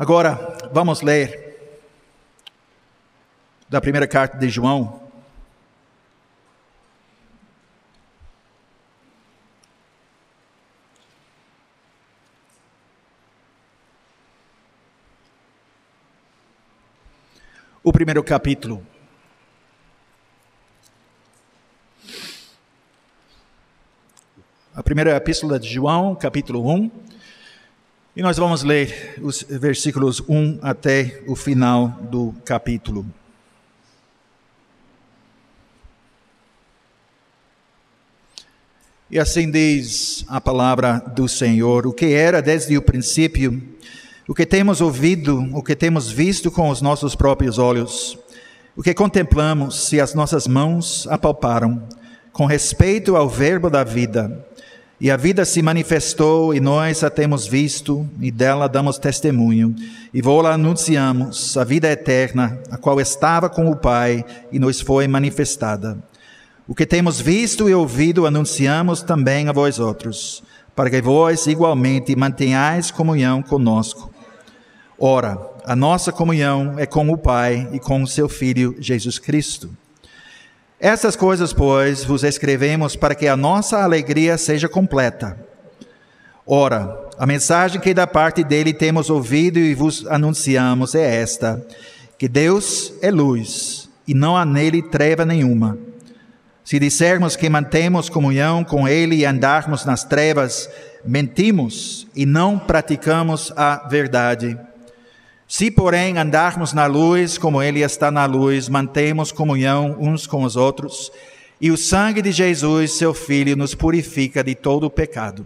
Agora, vamos ler da primeira carta de João. O primeiro capítulo. A primeira epístola de João, capítulo 1. E nós vamos ler os versículos 1 até o final do capítulo. E assim diz a palavra do Senhor: o que era desde o princípio, o que temos ouvido, o que temos visto com os nossos próprios olhos, o que contemplamos se as nossas mãos apalparam, com respeito ao verbo da vida. E a vida se manifestou, e nós a temos visto, e dela damos testemunho, e vô-la anunciamos, a vida eterna, a qual estava com o Pai, e nos foi manifestada. O que temos visto e ouvido anunciamos também a vós outros, para que vós igualmente mantenhais comunhão conosco. Ora, a nossa comunhão é com o Pai e com o seu Filho Jesus Cristo. Essas coisas, pois, vos escrevemos para que a nossa alegria seja completa. Ora, a mensagem que da parte dele temos ouvido e vos anunciamos é esta: que Deus é luz, e não há nele treva nenhuma. Se dissermos que mantemos comunhão com ele e andarmos nas trevas, mentimos e não praticamos a verdade. Se, porém, andarmos na luz, como ele está na luz, mantemos comunhão uns com os outros, e o sangue de Jesus, seu Filho, nos purifica de todo o pecado.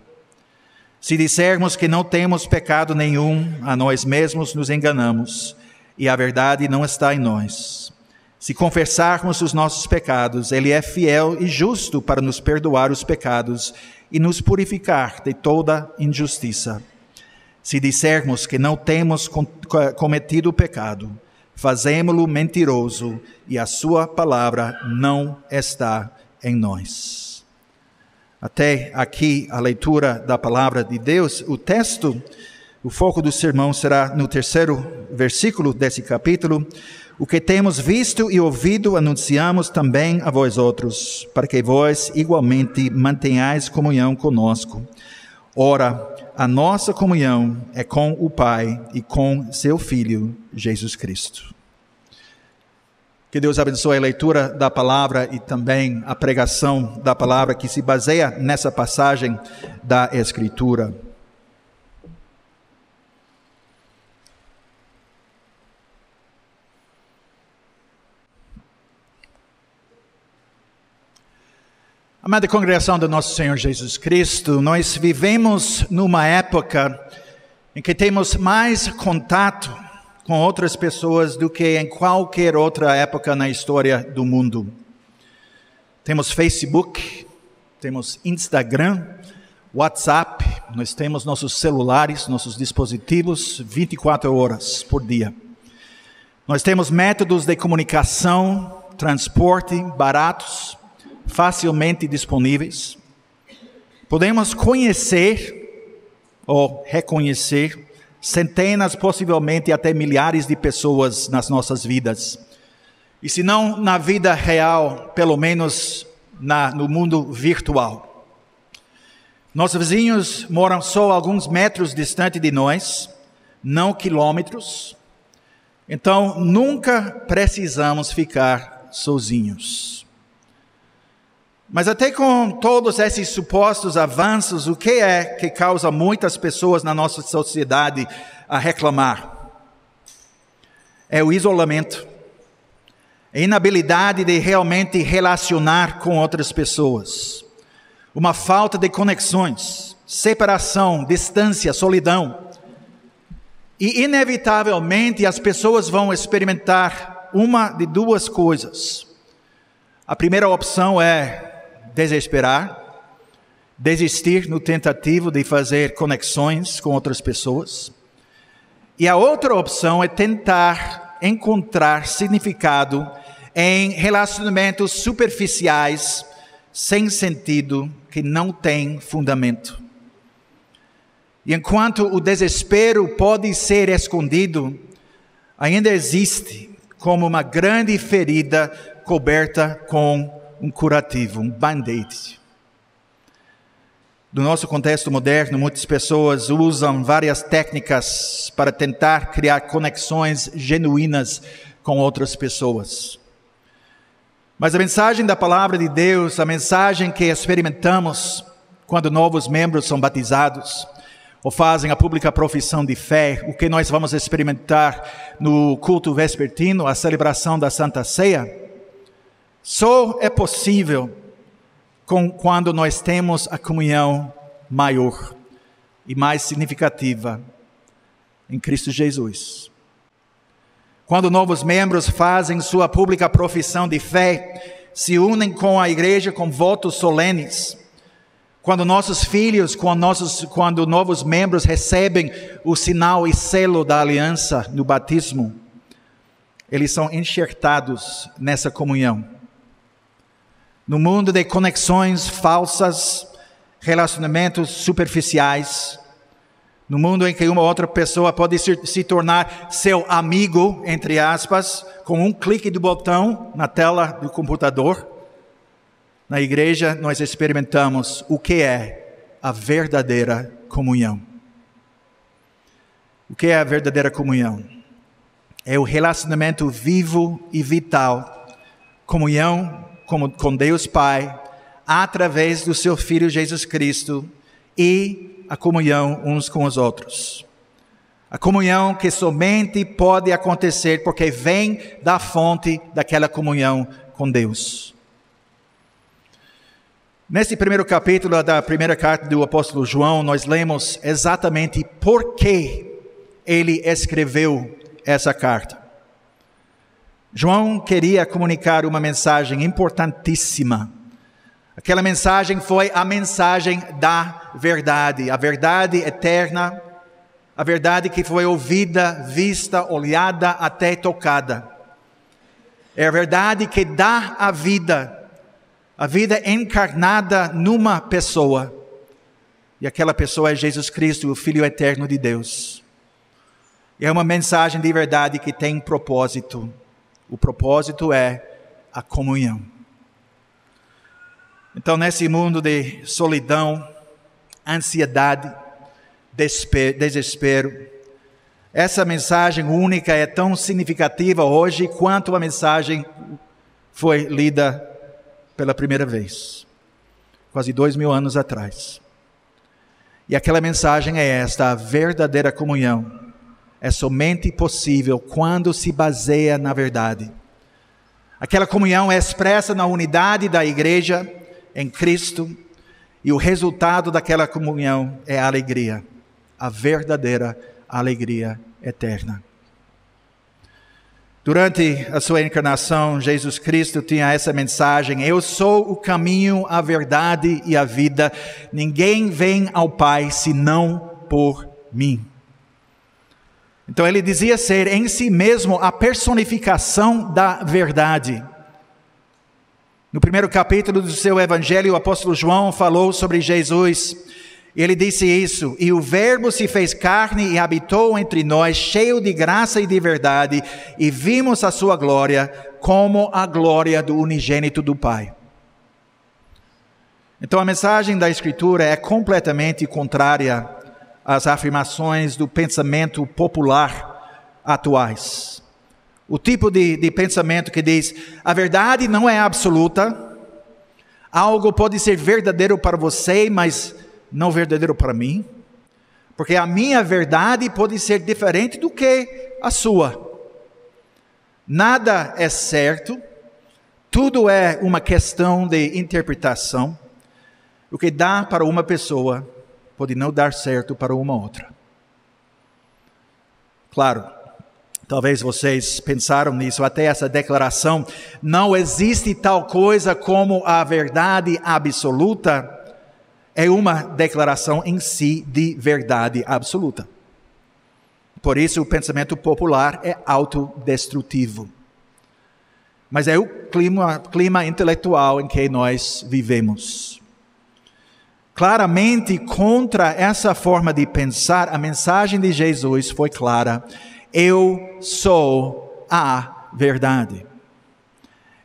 Se dissermos que não temos pecado nenhum, a nós mesmos nos enganamos, e a verdade não está em nós. Se confessarmos os nossos pecados, ele é fiel e justo para nos perdoar os pecados e nos purificar de toda injustiça. Se dissermos que não temos cometido pecado, fazemo-lo mentiroso e a sua palavra não está em nós. Até aqui a leitura da palavra de Deus. O texto, o foco do sermão será no terceiro versículo desse capítulo. O que temos visto e ouvido anunciamos também a vós outros, para que vós igualmente mantenhais comunhão conosco. Ora, a nossa comunhão é com o Pai e com seu Filho, Jesus Cristo. Que Deus abençoe a leitura da palavra e também a pregação da palavra que se baseia nessa passagem da Escritura. Amada congregação do nosso Senhor Jesus Cristo, nós vivemos numa época em que temos mais contato com outras pessoas do que em qualquer outra época na história do mundo. Temos Facebook, temos Instagram, WhatsApp, nós temos nossos celulares, nossos dispositivos 24 horas por dia. Nós temos métodos de comunicação, transporte baratos, facilmente disponíveis. Podemos conhecer ou reconhecer centenas, possivelmente até milhares de pessoas nas nossas vidas. E se não na vida real, pelo menos no mundo virtual. Nossos vizinhos moram só alguns metros distante de nós, não quilômetros. Então, nunca precisamos ficar sozinhos. Mas até com todos esses supostos avanços, o que é que causa muitas pessoas na nossa sociedade a reclamar? É o isolamento, a inabilidade de realmente relacionar com outras pessoas, uma falta de conexões, separação, distância, solidão. E inevitavelmente as pessoas vão experimentar uma de duas coisas. A primeira opção é desesperar, desistir no tentativo de fazer conexões com outras pessoas. E a outra opção é tentar encontrar significado em relacionamentos superficiais, sem sentido, que não têm fundamento. E enquanto o desespero pode ser escondido, ainda existe como uma grande ferida coberta com um curativo, um band-aid. No nosso contexto moderno, muitas pessoas usam várias técnicas para tentar criar conexões genuínas com outras pessoas. Mas a mensagem da palavra de Deus, a mensagem que experimentamos quando novos membros são batizados ou fazem a pública profissão de fé, o que nós vamos experimentar no culto vespertino, a celebração da Santa Ceia, só é possível quando nós temos a comunhão maior e mais significativa em Cristo Jesus. Quando novos membros fazem sua pública profissão de fé, se unem com a igreja com votos solenes, quando nossos filhos, quando novos membros recebem o sinal e selo da aliança no batismo, eles são enxertados nessa comunhão. No mundo de conexões falsas, relacionamentos superficiais, no mundo em que uma outra pessoa pode se tornar seu amigo, entre aspas, com um clique do botão na tela do computador, na igreja nós experimentamos o que é a verdadeira comunhão. O que é a verdadeira comunhão? É o relacionamento vivo e vital, comunhão com Deus Pai, através do seu Filho Jesus Cristo e a comunhão uns com os outros. A comunhão que somente pode acontecer porque vem da fonte daquela comunhão com Deus. Nesse primeiro capítulo da primeira carta do apóstolo João, nós lemos exatamente por que ele escreveu essa carta. João queria comunicar uma mensagem importantíssima. Aquela mensagem foi a mensagem da verdade, a verdade eterna, a verdade que foi ouvida, vista, olhada, até tocada. É a verdade que dá a vida encarnada numa pessoa. E aquela pessoa é Jesus Cristo, o Filho eterno de Deus. E é uma mensagem de verdade que tem propósito. O propósito é a comunhão. Então, nesse mundo de solidão, ansiedade, desespero, essa mensagem única é tão significativa hoje quanto a mensagem foi lida pela primeira vez, quase 2000 anos atrás. E aquela mensagem é esta: a verdadeira comunhão é somente possível quando se baseia na verdade. Aquela comunhão é expressa na unidade da igreja em Cristo, e o resultado daquela comunhão é a alegria, a verdadeira alegria eterna. Durante a sua encarnação, Jesus Cristo tinha essa mensagem: eu sou o caminho, a verdade e a vida. Ninguém vem ao Pai senão por mim. Então ele dizia ser em si mesmo a personificação da verdade. No primeiro capítulo do seu evangelho, o apóstolo João falou sobre Jesus. Ele disse isso: e o Verbo se fez carne e habitou entre nós, cheio de graça e de verdade, e vimos a sua glória como a glória do unigênito do Pai. Então a mensagem da Escritura é completamente contrária às afirmações do pensamento popular atuais. O tipo de pensamento que diz: a verdade não é absoluta, algo pode ser verdadeiro para você, mas não verdadeiro para mim, porque a minha verdade pode ser diferente do que a sua. Nada é certo, tudo é uma questão de interpretação. O que dá para uma pessoa pode não dar certo para uma outra. Claro, talvez vocês pensaram nisso, até essa declaração: não existe tal coisa como a verdade absoluta, é uma declaração em si de verdade absoluta. Por isso o pensamento popular é autodestrutivo. Mas é o clima intelectual em que nós vivemos. Claramente contra essa forma de pensar, a mensagem de Jesus foi clara: eu sou a verdade.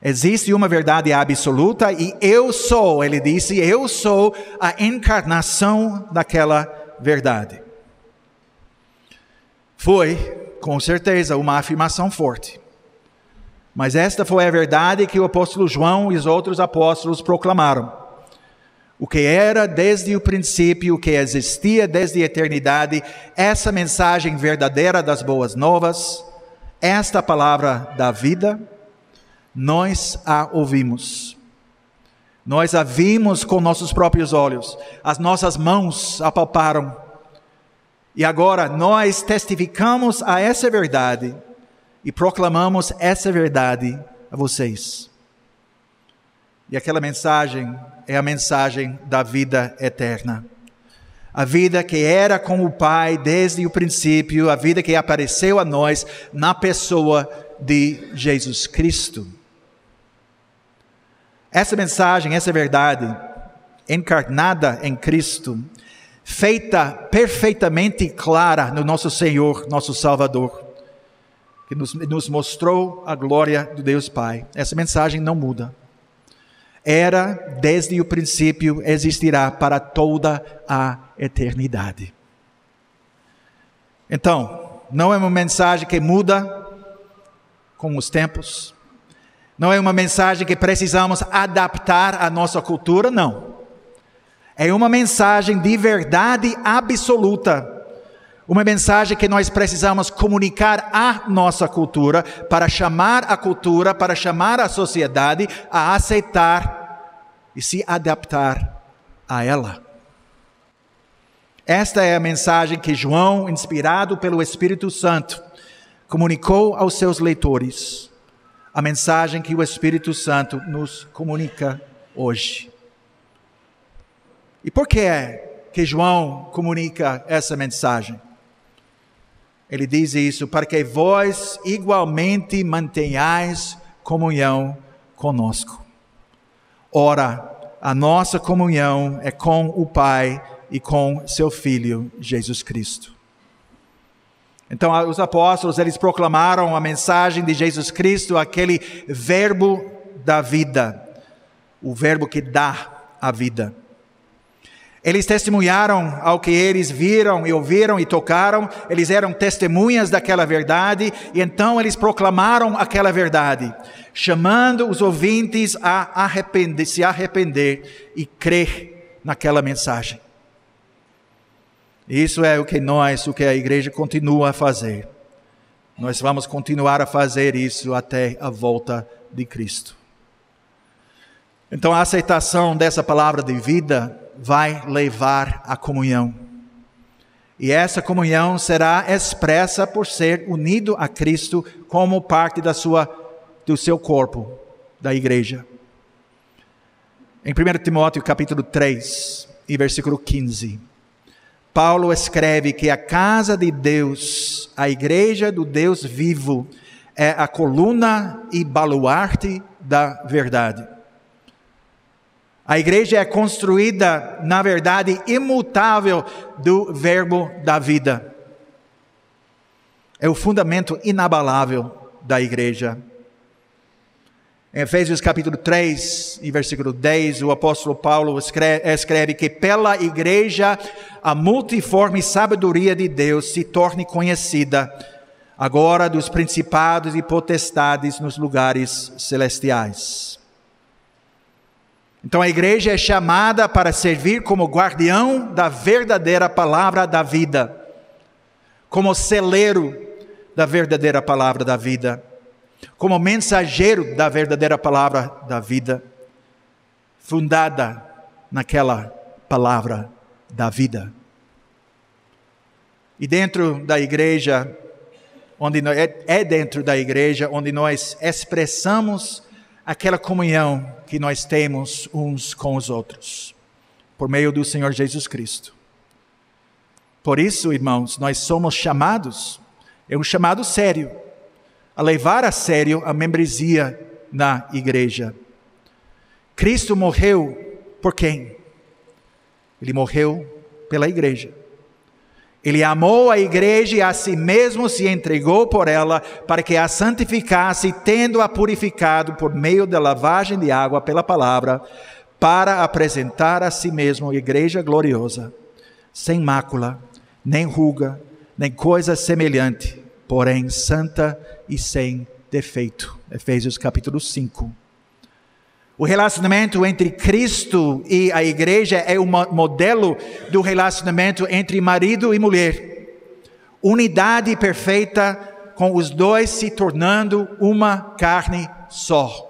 Existe uma verdade absoluta e eu sou, ele disse, eu sou a encarnação daquela verdade. Foi, com certeza, uma afirmação forte. Mas esta foi a verdade que o apóstolo João e os outros apóstolos proclamaram. O que era desde o princípio, o que existia desde a eternidade, essa mensagem verdadeira das boas novas, esta palavra da vida, nós a ouvimos. Nós a vimos com nossos próprios olhos, as nossas mãos a palparam. E agora nós testificamos a essa verdade e proclamamos essa verdade a vocês. E aquela mensagem é a mensagem da vida eterna. A vida que era com o Pai desde o princípio, a vida que apareceu a nós na pessoa de Jesus Cristo. Essa mensagem, essa verdade, encarnada em Cristo, feita perfeitamente clara no nosso Senhor, nosso Salvador, que nos mostrou a glória do Deus Pai. Essa mensagem não muda. Era, desde o princípio, existirá para toda a eternidade. Então, não é uma mensagem que muda com os tempos. Não é uma mensagem que precisamos adaptar à nossa cultura, não. É uma mensagem de verdade absoluta. Uma mensagem que nós precisamos comunicar à nossa cultura, para chamar a cultura, para chamar a sociedade a aceitar e se adaptar a ela. Esta é a mensagem que João, inspirado pelo Espírito Santo, comunicou aos seus leitores. A mensagem que o Espírito Santo nos comunica hoje. E por que é que João comunica essa mensagem? Ele diz isso para que vós igualmente mantenhais comunhão conosco. Ora, a nossa comunhão é com o Pai e com seu Filho, Jesus Cristo. Então, os apóstolos, eles proclamaram a mensagem de Jesus Cristo, aquele verbo da vida, o verbo que dá a vida. Eles testemunharam ao que eles viram e ouviram e tocaram, eles eram testemunhas daquela verdade, e então eles proclamaram aquela verdade, chamando os ouvintes a se arrepender e crer naquela mensagem. Isso é o que a igreja continua a fazer. Nós vamos continuar a fazer isso até a volta de Cristo. Então a aceitação dessa palavra de vida vai levar à comunhão. E essa comunhão será expressa por ser unido a Cristo como parte do seu corpo, da igreja. Em 1 Timóteo capítulo 3, e versículo 15, Paulo escreve que a casa de Deus, a igreja do Deus vivo, é a coluna e baluarte da verdade. A igreja é construída na verdade imutável do verbo da vida. É o fundamento inabalável da igreja. Em Efésios capítulo 3, e versículo 10, o apóstolo Paulo escreve que pela igreja a multiforme sabedoria de Deus se torne conhecida, agora dos principados e potestades nos lugares celestiais. Então a igreja é chamada para servir como guardião da verdadeira palavra da vida, como celeiro da verdadeira palavra da vida, como mensageiro da verdadeira palavra da vida, fundada naquela palavra da vida. E dentro da igreja, dentro da igreja onde nós expressamos aquela comunhão que nós temos uns com os outros, por meio do Senhor Jesus Cristo. Por isso, irmãos, nós somos chamados, é um chamado sério, a levar a sério a membresia na igreja. Cristo morreu por quem? Ele morreu pela igreja. Ele amou a igreja e a si mesmo se entregou por ela para que a santificasse, tendo-a purificado por meio da lavagem de água pela palavra, para apresentar a si mesmo igreja gloriosa, sem mácula, nem ruga, nem coisa semelhante, porém santa e sem defeito. Efésios capítulo 5. O relacionamento entre Cristo e a igreja é um modelo do relacionamento entre marido e mulher. Unidade perfeita, com os dois se tornando uma carne só.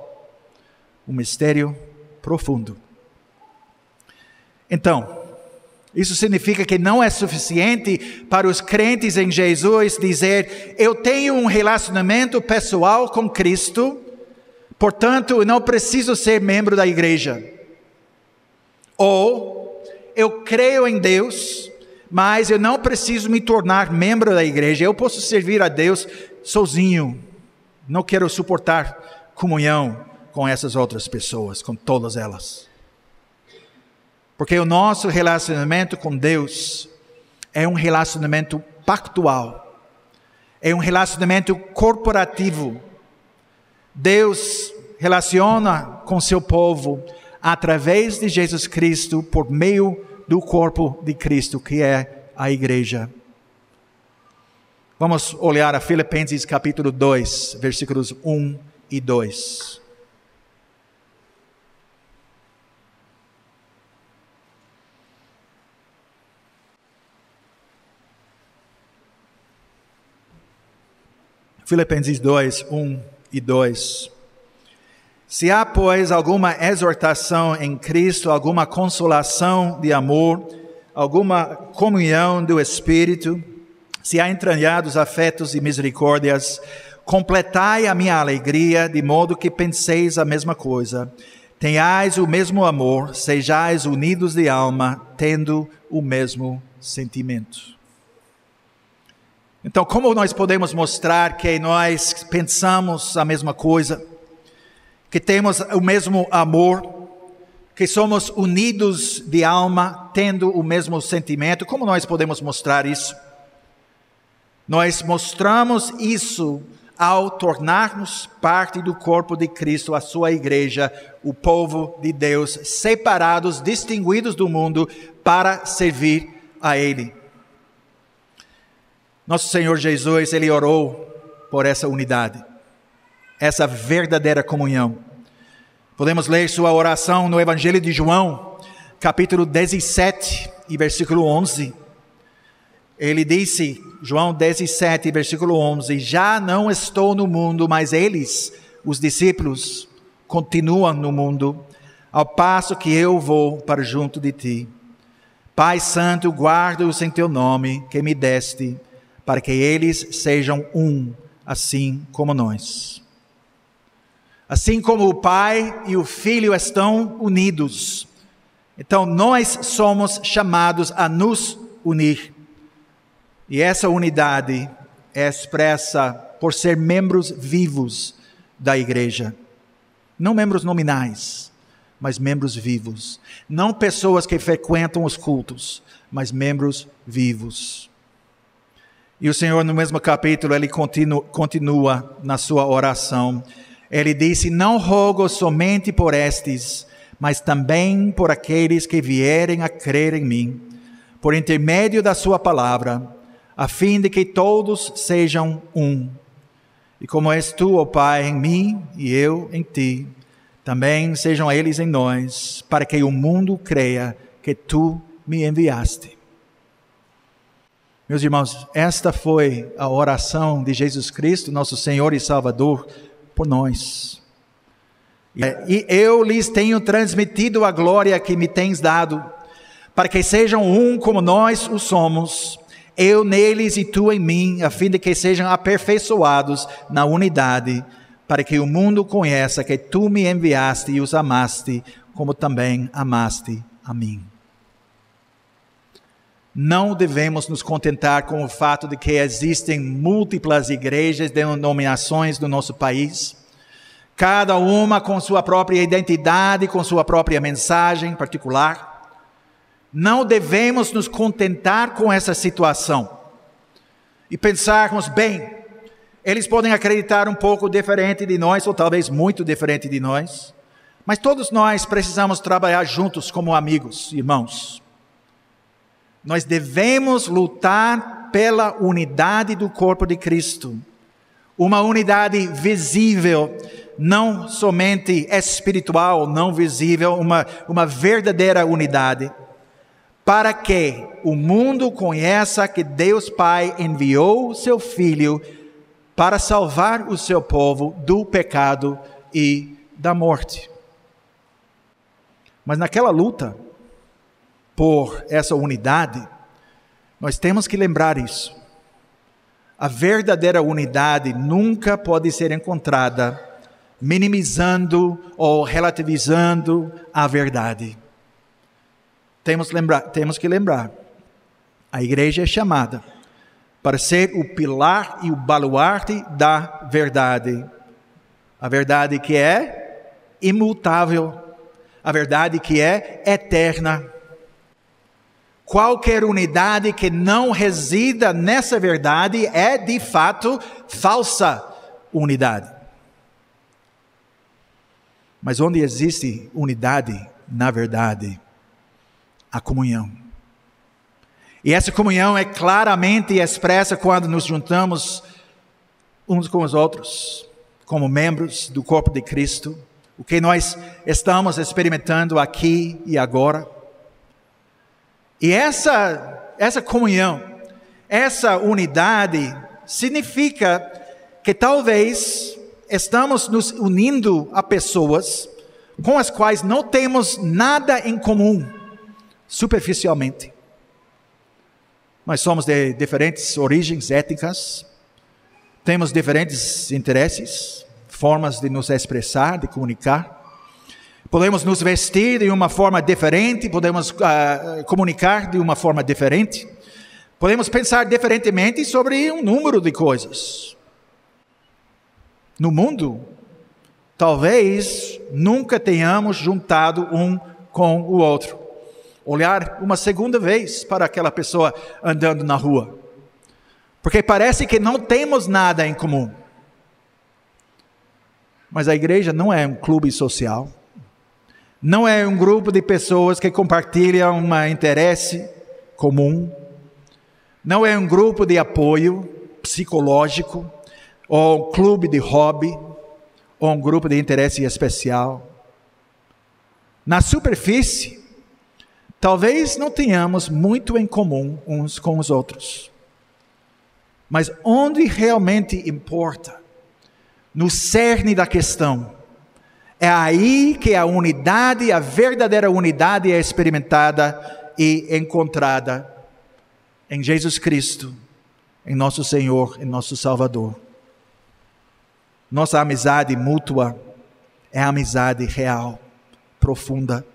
Um mistério profundo. Então, isso significa que não é suficiente para os crentes em Jesus dizer: eu tenho um relacionamento pessoal com Cristo, portanto, eu não preciso ser membro da igreja. Ou, eu creio em Deus, mas eu não preciso me tornar membro da igreja. Eu posso servir a Deus sozinho. Não quero suportar comunhão com essas outras pessoas, com todas elas. Porque o nosso relacionamento com Deus é um relacionamento pactual. É um relacionamento corporativo. Deus relaciona com seu povo através de Jesus Cristo por meio do corpo de Cristo, que é a igreja. Vamos olhar a Filipenses capítulo 2, versículos 1 e 2. Filipenses 2, 1 e 2. Se há, pois, alguma exortação em Cristo, alguma consolação de amor, alguma comunhão do Espírito, se há entranhados afetos e misericórdias, completai a minha alegria, de modo que penseis a mesma coisa, tenhais o mesmo amor, sejais unidos de alma, tendo o mesmo sentimento. Então, como nós podemos mostrar que nós pensamos a mesma coisa, que temos o mesmo amor, que somos unidos de alma, tendo o mesmo sentimento? Como nós podemos mostrar isso? Nós mostramos isso ao tornarmos parte do corpo de Cristo, a sua igreja, o povo de Deus, separados, distinguidos do mundo, para servir a Ele. Nosso Senhor Jesus, Ele orou por essa unidade, essa verdadeira comunhão. Podemos ler sua oração no Evangelho de João, capítulo 17 e versículo 11. Ele disse, João 17, versículo 11, já não estou no mundo, mas eles, os discípulos, continuam no mundo, ao passo que eu vou para junto de ti. Pai Santo, guarda-os em teu nome, que me deste, para que eles sejam um, assim como nós. Assim como o Pai e o Filho estão unidos, então nós somos chamados a nos unir. E essa unidade é expressa por ser membros vivos da igreja. Não membros nominais, mas membros vivos. Não pessoas que frequentam os cultos, mas membros vivos. E o Senhor, no mesmo capítulo, Ele continua na sua oração. Ele disse, não rogo somente por estes, mas também por aqueles que vierem a crer em mim, por intermédio da sua palavra, a fim de que todos sejam um. E como és tu, ó Pai, em mim e eu em ti, também sejam eles em nós, para que o mundo creia que tu me enviaste. Meus irmãos, esta foi a oração de Jesus Cristo, nosso Senhor e Salvador, por nós. E eu lhes tenho transmitido a glória que me tens dado, para que sejam um como nós o somos, eu neles e tu em mim, a fim de que sejam aperfeiçoados na unidade, para que o mundo conheça que tu me enviaste e os amaste, como também amaste a mim. Não devemos nos contentar com o fato de que existem múltiplas igrejas, denominações no nosso país, cada uma com sua própria identidade, com sua própria mensagem particular. Não devemos nos contentar com essa situação e pensarmos, bem, eles podem acreditar um pouco diferente de nós, ou talvez muito diferente de nós, mas todos nós precisamos trabalhar juntos como amigos, irmãos. Nós devemos lutar pela unidade do corpo de Cristo, uma unidade visível, não somente espiritual, não visível, uma verdadeira unidade, para que o mundo conheça que Deus Pai enviou o seu Filho para salvar o seu povo do pecado e da morte. Mas naquela luta por essa unidade, nós temos que lembrar isso. A verdadeira unidade nunca pode ser encontrada minimizando ou relativizando a verdade. Temos que lembrar, a igreja é chamada para ser o pilar e o baluarte da verdade. A verdade que é imutável, a verdade que é eterna. Qualquer unidade que não resida nessa verdade é de fato falsa unidade. Mas onde existe unidade, na verdade, a comunhão. E essa comunhão é claramente expressa quando nos juntamos uns com os outros, como membros do corpo de Cristo, o que nós estamos experimentando aqui e agora. E essa comunhão, essa unidade, significa que talvez estamos nos unindo a pessoas com as quais não temos nada em comum, superficialmente. Nós somos de diferentes origens étnicas, temos diferentes interesses, formas de nos expressar, de comunicar. Podemos nos vestir de uma forma diferente, podemos comunicar de uma forma diferente. Podemos pensar diferentemente sobre um número de coisas. No mundo, talvez nunca tenhamos juntado um com o outro. Olhar uma segunda vez para aquela pessoa andando na rua. Porque parece que não temos nada em comum. Mas a igreja não é um clube social. Não é um grupo de pessoas que compartilham um interesse comum. Não é um grupo de apoio psicológico, ou um clube de hobby, ou um grupo de interesse especial. Na superfície, talvez não tenhamos muito em comum uns com os outros. Mas onde realmente importa, no cerne da questão, é aí que a unidade, a verdadeira unidade é experimentada e encontrada em Jesus Cristo, em nosso Senhor, em nosso Salvador. Nossa amizade mútua é amizade real, profunda,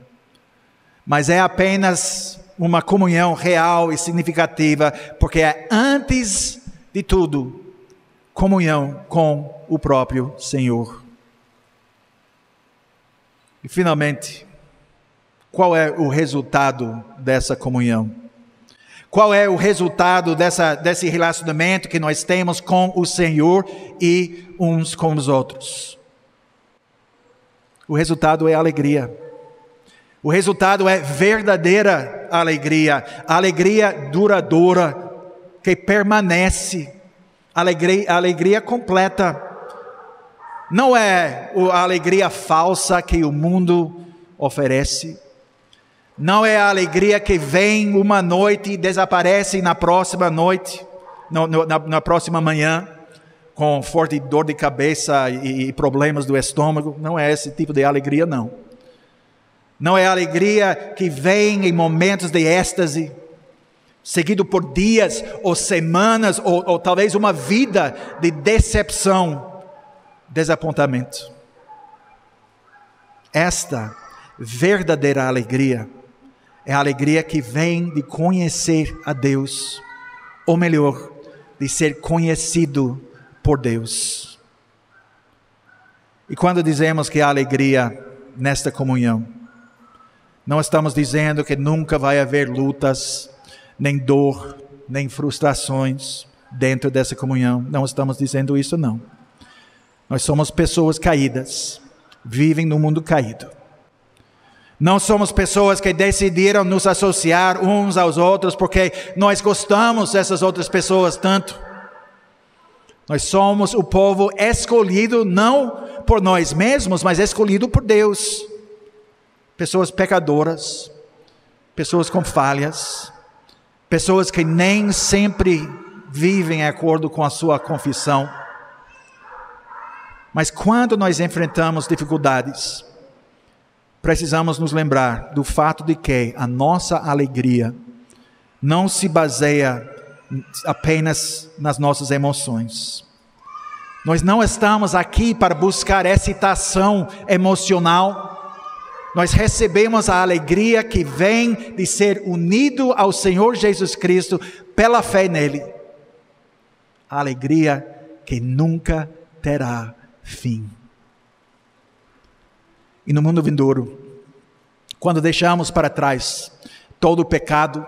mas é apenas uma comunhão real e significativa, porque é antes de tudo comunhão com o próprio Senhor. E finalmente, qual é o resultado dessa comunhão? Qual é o resultado desse relacionamento que nós temos com o Senhor e uns com os outros? O resultado é alegria. O resultado é verdadeira alegria. Alegria duradoura, que permanece. Alegria completa. Não é a alegria falsa que o mundo oferece. Não é a alegria que vem uma noite e desaparece na próxima noite, na próxima manhã, com forte dor de cabeça e problemas do estômago. Não é esse tipo de alegria, não. Não é a alegria que vem em momentos de êxtase, seguido por dias ou semanas, ou talvez uma vida de decepção, desapontamento. Esta verdadeira alegria é a alegria que vem de conhecer a Deus, ou melhor, de ser conhecido por Deus. E quando dizemos que há alegria nesta comunhão, Não estamos dizendo que nunca vai haver lutas, nem dor, nem frustrações dentro dessa comunhão. Não estamos dizendo isso, não. Nós somos pessoas caídas, vivem no mundo caído. Não somos pessoas que decidiram nos associar uns aos outros porque nós gostamos dessas outras pessoas tanto. Nós somos o povo escolhido não por nós mesmos, mas escolhido por Deus. Pessoas pecadoras, pessoas com falhas, pessoas que nem sempre vivem de acordo com a sua confissão. Mas quando nós enfrentamos dificuldades, precisamos nos lembrar do fato de que a nossa alegria não se baseia apenas nas nossas emoções. Nós não estamos aqui para buscar excitação emocional. Nós recebemos a alegria que vem de ser unido ao Senhor Jesus Cristo pela fé nele. A alegria que nunca terá fim. E no mundo vindouro, quando deixamos para trás todo o pecado,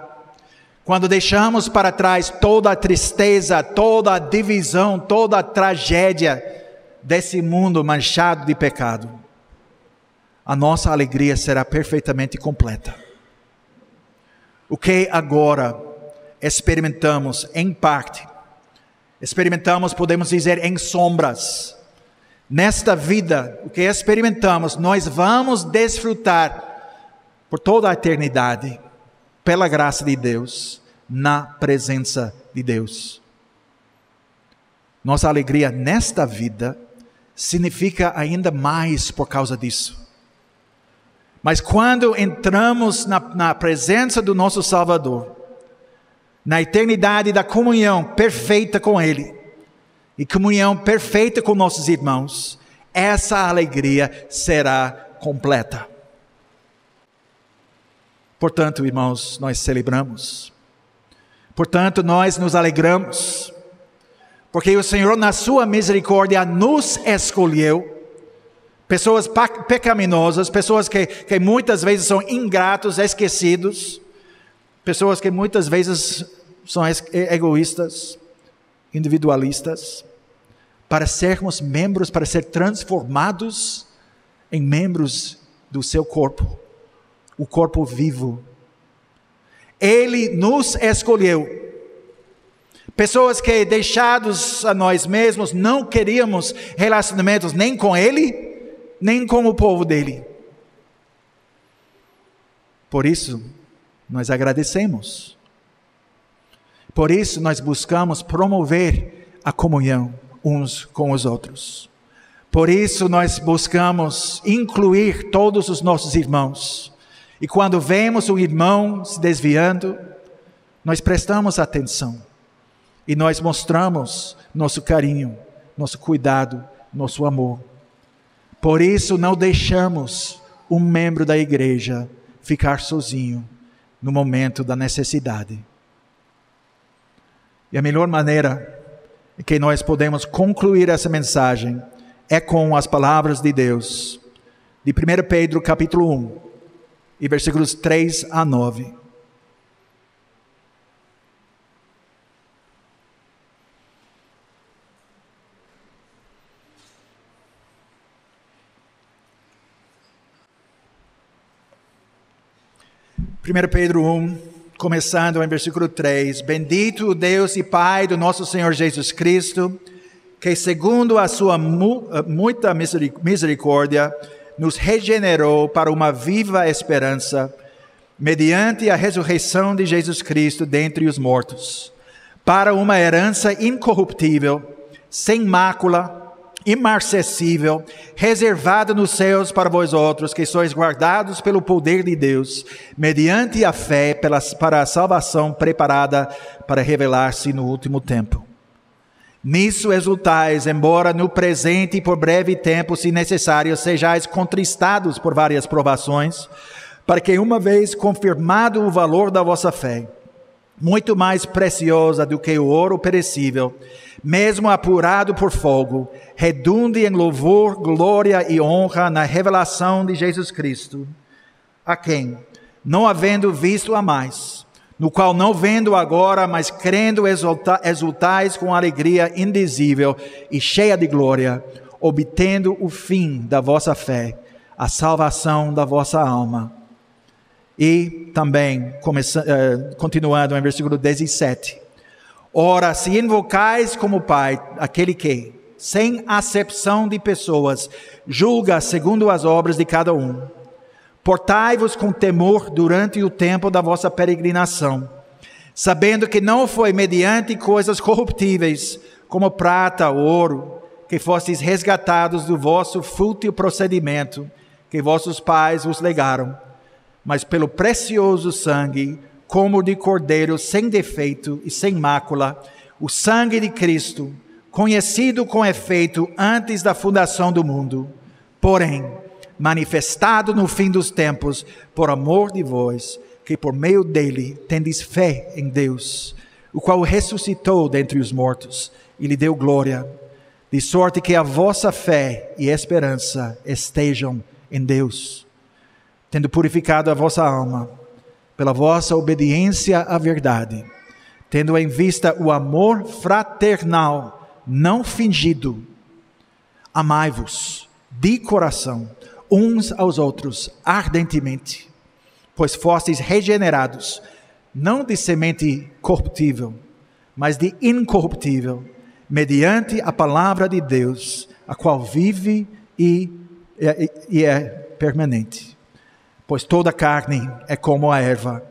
quando deixamos para trás toda a tristeza, toda a divisão, toda a tragédia desse mundo manchado de pecado, a nossa alegria será perfeitamente completa. O que agora experimentamos em parte, podemos dizer, em sombras, nesta vida, o que experimentamos, nós vamos desfrutar por toda a eternidade, pela graça de Deus, na presença de Deus. Nossa alegria nesta vida significa ainda mais por causa disso. Mas quando entramos na presença do nosso Salvador, na eternidade da comunhão perfeita com Ele, e comunhão perfeita com nossos irmãos, essa alegria será completa. Portanto, irmãos, nós celebramos. Portanto, nós nos alegramos, porque o Senhor, na sua misericórdia, nos escolheu. Pessoas pecaminosas, pessoas que muitas vezes são ingratos, esquecidos, pessoas que muitas vezes são egoístas, individualistas, para sermos membros, para ser transformados em membros do seu corpo, o corpo vivo. Ele nos escolheu. Pessoas que, deixados a nós mesmos, não queríamos relacionamentos nem com Ele, nem com o povo dele. Por isso, nós agradecemos. Por isso, nós buscamos promover a comunhão uns com os outros. Por isso, nós buscamos incluir todos os nossos irmãos. E quando vemos um irmão se desviando, nós prestamos atenção. E nós mostramos nosso carinho, nosso cuidado, nosso amor. Por isso, não deixamos um membro da igreja ficar sozinho no momento da necessidade. E a melhor maneira que nós podemos concluir essa mensagem é com as palavras de Deus, de 1 Pedro capítulo 1, e versículos 3 a 9. Primeiro Pedro 1, começando em versículo 3. Bendito o Deus e Pai do nosso Senhor Jesus Cristo, que segundo a sua muita misericórdia, nos regenerou para uma viva esperança, mediante a ressurreição de Jesus Cristo dentre os mortos, para uma herança incorruptível, sem mácula, imarcessível, reservada nos céus para vós outros, que sois guardados pelo poder de Deus, mediante a fé para a salvação preparada para revelar-se no último tempo. Nisso exultais, embora no presente e por breve tempo, se necessário, sejais contristados por várias provações, para que, uma vez confirmado o valor da vossa fé, muito mais preciosa do que o ouro perecível, mesmo apurado por fogo, redunde em louvor, glória e honra na revelação de Jesus Cristo, a quem, não havendo visto a mais, no qual não vendo agora, mas crendo exultais com alegria indizível e cheia de glória, obtendo o fim da vossa fé, a salvação da vossa alma. E também, continuando em versículo 17, ora, se invocais como Pai aquele que, sem acepção de pessoas, julga segundo as obras de cada um, portai-vos com temor durante o tempo da vossa peregrinação, sabendo que não foi mediante coisas corruptíveis, como prata ou ouro, que fostes resgatados do vosso fútil procedimento, que vossos pais vos legaram, mas pelo precioso sangue, como de cordeiro sem defeito e sem mácula, o sangue de Cristo, conhecido com efeito antes da fundação do mundo, porém, manifestado no fim dos tempos, por amor de vós, que por meio dele tendes fé em Deus, o qual ressuscitou dentre os mortos e lhe deu glória, de sorte que a vossa fé e esperança estejam em Deus, tendo purificado a vossa alma, pela vossa obediência à verdade, tendo em vista o amor fraternal, não fingido, amai-vos de coração, uns aos outros, ardentemente, pois fostes regenerados, não de semente corruptível, mas de incorruptível, mediante a palavra de Deus, a qual vive e é permanente. Pois toda carne é como a erva,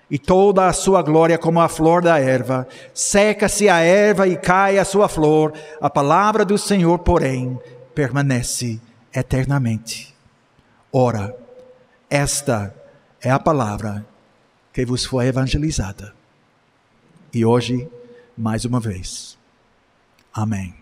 e toda a sua glória como a flor da erva. Seca-se a erva e cai a sua flor, a palavra do Senhor, porém, permanece eternamente. Ora, esta é a palavra que vos foi evangelizada. E hoje, mais uma vez. Amém.